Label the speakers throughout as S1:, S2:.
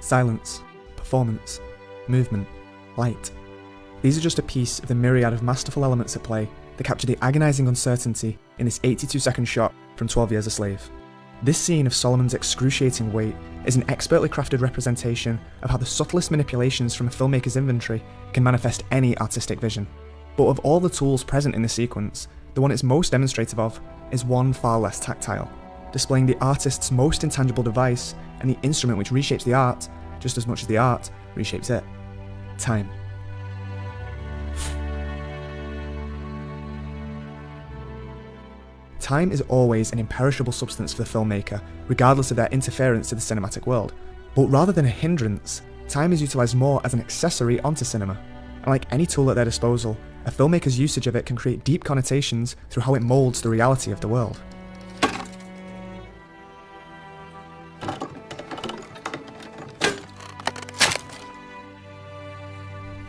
S1: Silence, performance, movement, light. These are just a piece of the myriad of masterful elements at play that capture the agonising uncertainty in this 82-second shot from 12 Years a Slave. This scene of Solomon's excruciating weight is an expertly crafted representation of how the subtlest manipulations from a filmmaker's inventory can manifest any artistic vision. But of all the tools present in this sequence, the one it's most demonstrative of is one far less tactile, displaying the artist's most intangible device and the instrument which reshapes the art just as much as the art reshapes it: time. Time is always an imperishable substance for the filmmaker, regardless of their interference to the cinematic world. But rather than a hindrance, time is utilised more as an accessory onto cinema. And like any tool at their disposal, a filmmaker's usage of it can create deep connotations through how it moulds the reality of the world.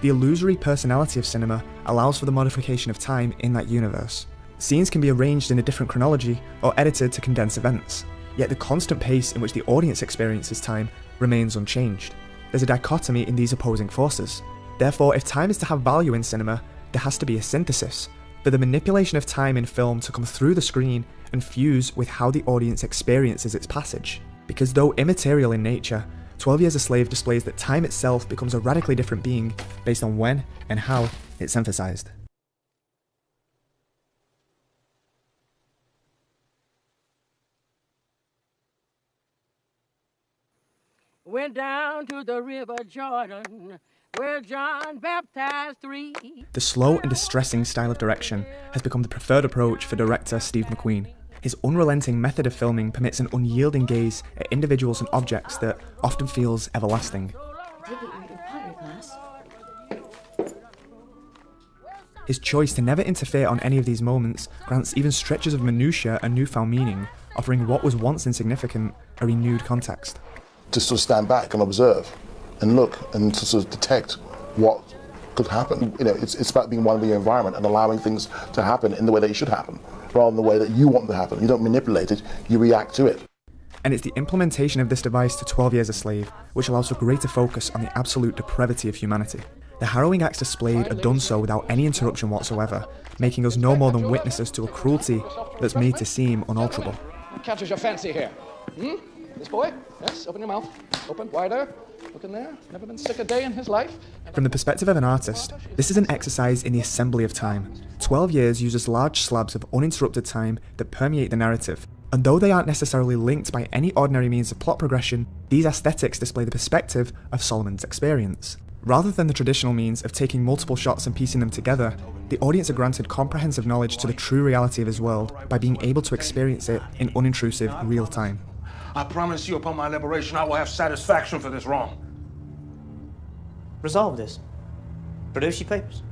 S1: The illusory personality of cinema allows for the modification of time in that universe. Scenes can be arranged in a different chronology or edited to condense events, yet the constant pace in which the audience experiences time remains unchanged. There's a dichotomy in these opposing forces. Therefore, if time is to have value in cinema, there has to be a synthesis, for the manipulation of time in film to come through the screen and fuse with how the audience experiences its passage. Because though immaterial in nature, 12 Years a Slave displays that time itself becomes a radically different being based on when and how it's emphasized.
S2: Went down to the river Jordan, where John baptized 3.
S1: The slow and distressing style of direction has become the preferred approach for director Steve McQueen. His unrelenting method of filming permits an unyielding gaze at individuals and objects that often feels everlasting. His choice to never interfere on any of these moments grants even stretches of minutiae a newfound meaning, offering what was once insignificant a renewed context.
S3: To sort of stand back and observe and look and to sort of detect what could happen. You know, it's about being one with the environment and allowing things to happen in the way that it should happen, rather than the way that you want them to happen. You don't manipulate it, you react to it.
S1: And it's the implementation of this device to 12 Years a Slave which allows for greater focus on the absolute depravity of humanity. The harrowing acts displayed are done so without any interruption whatsoever, making us no more than witnesses to a cruelty that's made to seem unalterable.
S4: What catches your fancy here? This boy? Yes, open your mouth. Open, wider. Look in there. Never been sick a day in his life.
S1: From the perspective of an artist, this is an exercise in the assembly of time. 12 Years uses large slabs of uninterrupted time that permeate the narrative, and though they aren't necessarily linked by any ordinary means of plot progression, these aesthetics display the perspective of Solomon's experience. Rather than the traditional means of taking multiple shots and piecing them together, the audience are granted comprehensive knowledge to the true reality of his world by being able to experience it in unintrusive real time.
S5: I promise you upon my liberation I will have satisfaction for this wrong.
S6: Resolve this. Produce your papers.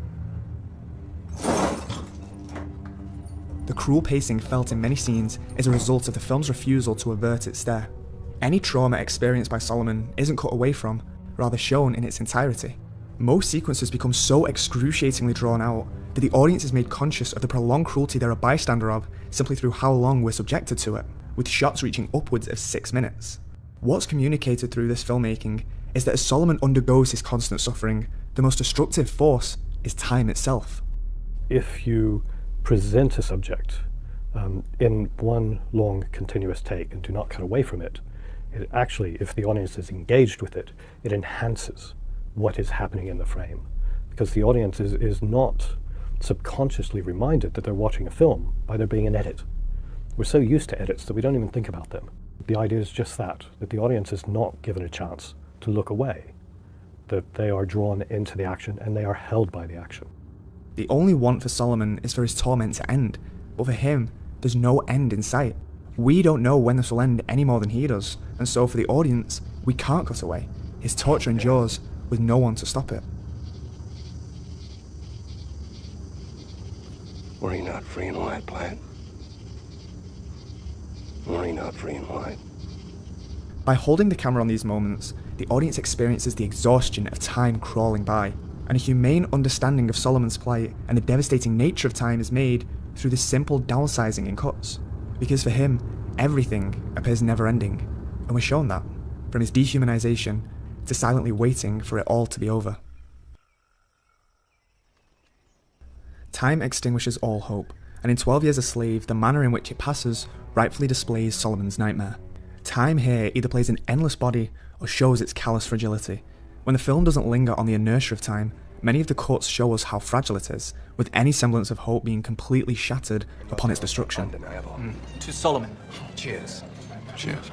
S1: The cruel pacing felt in many scenes is a result of the film's refusal to avert its stare. Any trauma experienced by Solomon isn't cut away from, rather shown in its entirety. Most sequences become so excruciatingly drawn out that the audience is made conscious of the prolonged cruelty they're a bystander of simply through how long we're subjected to it, with shots reaching upwards of 6 minutes. What's communicated through this filmmaking is that as Solomon undergoes his constant suffering, the most destructive force is time itself.
S7: If you present a subject in one long continuous take and do not cut away from it, it actually, if the audience is engaged with it, it enhances what is happening in the frame. Because the audience is not subconsciously reminded that they're watching a film by there being an edit. We're so used to edits that we don't even think about them. The idea is just that the audience is not given a chance to look away, that they are drawn into the action and they are held by the action.
S1: The only want for Solomon is for his torment to end, but for him, there's no end in sight. We don't know when this will end any more than he does, and so for the audience, we can't cut away. His torture endures with no one to stop it.
S5: Were he not free and wide, Platt? Were he not free and wide?
S1: By holding the camera on these moments, the audience experiences the exhaustion of time crawling by, and a humane understanding of Solomon's plight and the devastating nature of time is made through the simple downsizing in cuts. Because for him, everything appears never-ending, and we're shown that, from his dehumanization to silently waiting for it all to be over. Time extinguishes all hope, and in 12 Years a Slave, the manner in which it passes rightfully displays Solomon's nightmare. Time here either plays an endless body or shows its callous fragility. When the film doesn't linger on the inertia of time, many of the cuts show us how fragile it is, with any semblance of hope being completely shattered upon its destruction.
S6: To Solomon.
S5: Cheers. Cheers.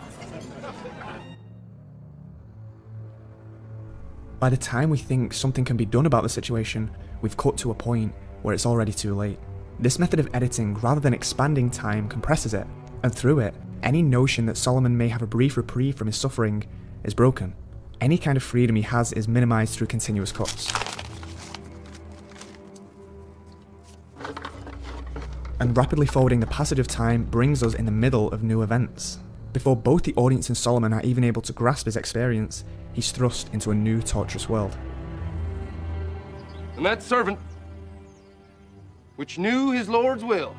S1: By the time we think something can be done about the situation, we've cut to a point where it's already too late. This method of editing, rather than expanding time, compresses it, and through it, any notion that Solomon may have a brief reprieve from his suffering is broken. Any kind of freedom he has is minimized through continuous cuts. And rapidly forwarding the passage of time brings us in the middle of new events. Before both the audience and Solomon are even able to grasp his experience, he's thrust into a new torturous world.
S8: And that servant, which knew his Lord's will.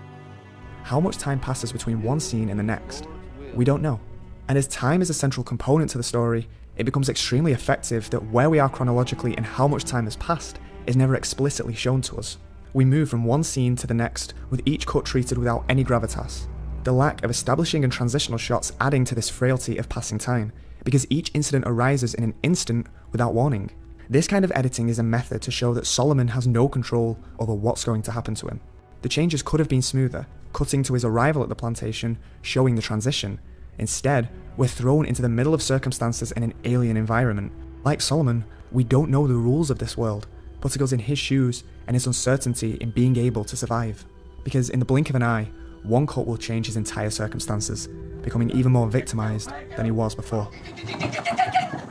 S1: How much time passes between one scene and the next? We don't know. And as time is a central component to the story, it becomes extremely effective that where we are chronologically and how much time has passed is never explicitly shown to us. We move from one scene to the next, with each cut treated without any gravitas. The lack of establishing and transitional shots adding to this frailty of passing time, because each incident arises in an instant without warning. This kind of editing is a method to show that Solomon has no control over what's going to happen to him. The changes could have been smoother, cutting to his arrival at the plantation, showing the transition. Instead, we're thrown into the middle of circumstances in an alien environment. Like Solomon, we don't know the rules of this world, putting us in his shoes and his uncertainty in being able to survive. Because in the blink of an eye, one cut will change his entire circumstances, becoming even more victimized than he was before.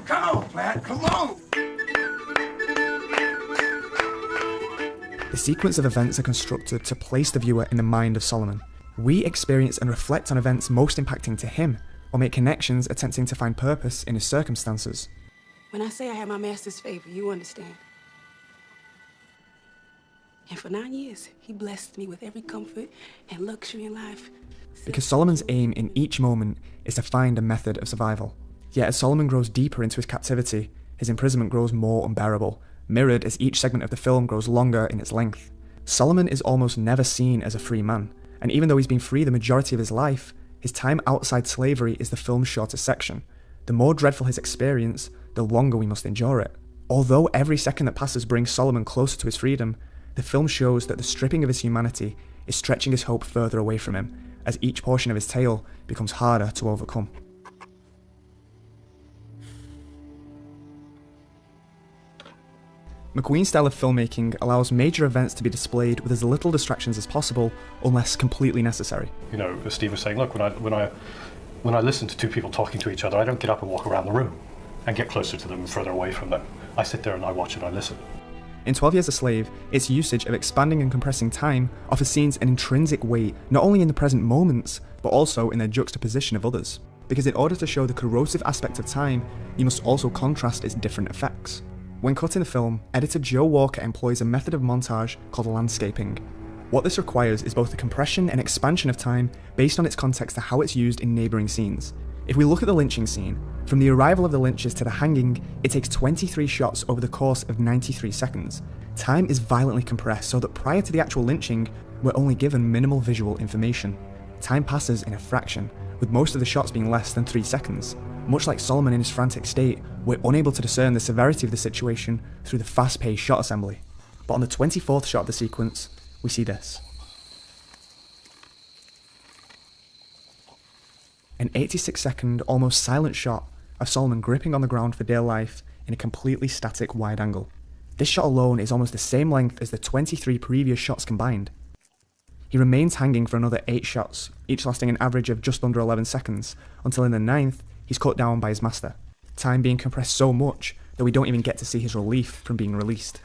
S5: Come on, Platt, come on!
S1: The sequence of events are constructed to place the viewer in the mind of Solomon. We experience and reflect on events most impacting to him, or make connections attempting to find purpose in his circumstances.
S9: When I say I have my master's favor, you understand. And for 9 years, he blessed me with every comfort and luxury in life.
S1: Because Solomon's aim in each moment is to find a method of survival. Yet as Solomon grows deeper into his captivity, his imprisonment grows more unbearable, mirrored as each segment of the film grows longer in its length. Solomon is almost never seen as a free man, and even though he's been free the majority of his life, his time outside slavery is the film's shortest section. The more dreadful his experience, the longer we must endure it. Although every second that passes brings Solomon closer to his freedom, the film shows that the stripping of his humanity is stretching his hope further away from him, as each portion of his tale becomes harder to overcome. McQueen's style of filmmaking allows major events to be displayed with as little distractions as possible, unless completely necessary.
S7: You know, as Steve was saying, look, when I listen to two people talking to each other, I don't get up and walk around the room and get closer to them and further away from them. I sit there and I watch and I listen.
S1: In 12 Years a Slave, its usage of expanding and compressing time offers scenes an intrinsic weight, not only in the present moments, but also in their juxtaposition of others. Because in order to show the corrosive aspect of time, you must also contrast its different effects. When cutting the film, editor Joe Walker employs a method of montage called landscaping. What this requires is both the compression and expansion of time based on its context to how it's used in neighbouring scenes. If we look at the lynching scene, from the arrival of the lynchers to the hanging, it takes 23 shots over the course of 93 seconds. Time is violently compressed so that prior to the actual lynching, we're only given minimal visual information. Time passes in a fraction, with most of the shots being less than 3 seconds. Much like Solomon in his frantic state, we're unable to discern the severity of the situation through the fast-paced shot assembly. But on the 24th shot of the sequence, we see this. An 86-second, almost silent shot of Solomon gripping on the ground for dear life in a completely static wide angle. This shot alone is almost the same length as the 23 previous shots combined. He remains hanging for another 8 shots, each lasting an average of just under 11 seconds, until in the 9th, he's cut down by his master, time being compressed so much that we don't even get to see his relief from being released.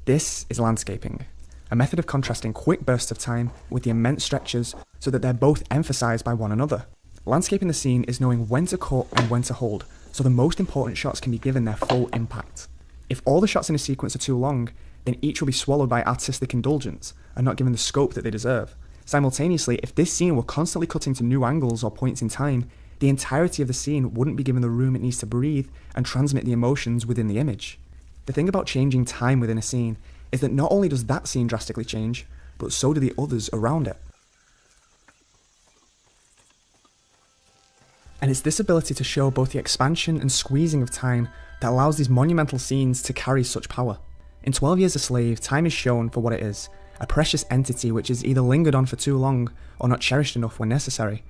S1: This is landscaping, a method of contrasting quick bursts of time with the immense stretches so that they're both emphasised by one another. Landscaping the scene is knowing when to cut and when to hold, so the most important shots can be given their full impact. If all the shots in a sequence are too long, then each will be swallowed by artistic indulgence and not given the scope that they deserve. Simultaneously, if this scene were constantly cutting to new angles or points in time, the entirety of the scene wouldn't be given the room it needs to breathe and transmit the emotions within the image. The thing about changing time within a scene is that not only does that scene drastically change, but so do the others around it. And it's this ability to show both the expansion and squeezing of time that allows these monumental scenes to carry such power. In 12 Years a Slave, time is shown for what it is, a precious entity which is either lingered on for too long or not cherished enough when necessary.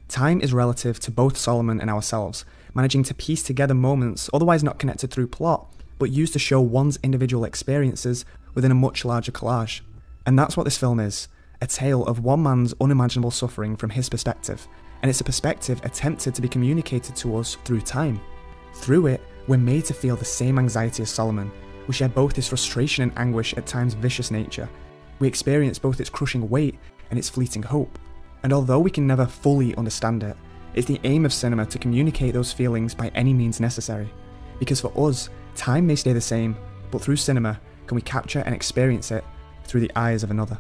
S1: Time is relative to both Solomon and ourselves, managing to piece together moments otherwise not connected through plot, but used to show one's individual experiences within a much larger collage. And that's what this film is, a tale of one man's unimaginable suffering from his perspective, and it's a perspective attempted to be communicated to us through time. Through it, we're made to feel the same anxiety as Solomon. We share both his frustration and anguish at times vicious nature. We experience both its crushing weight and its fleeting hope. And although we can never fully understand it, it's the aim of cinema to communicate those feelings by any means necessary. Because for us, time may stay the same, but through cinema, can we capture and experience it through the eyes of another.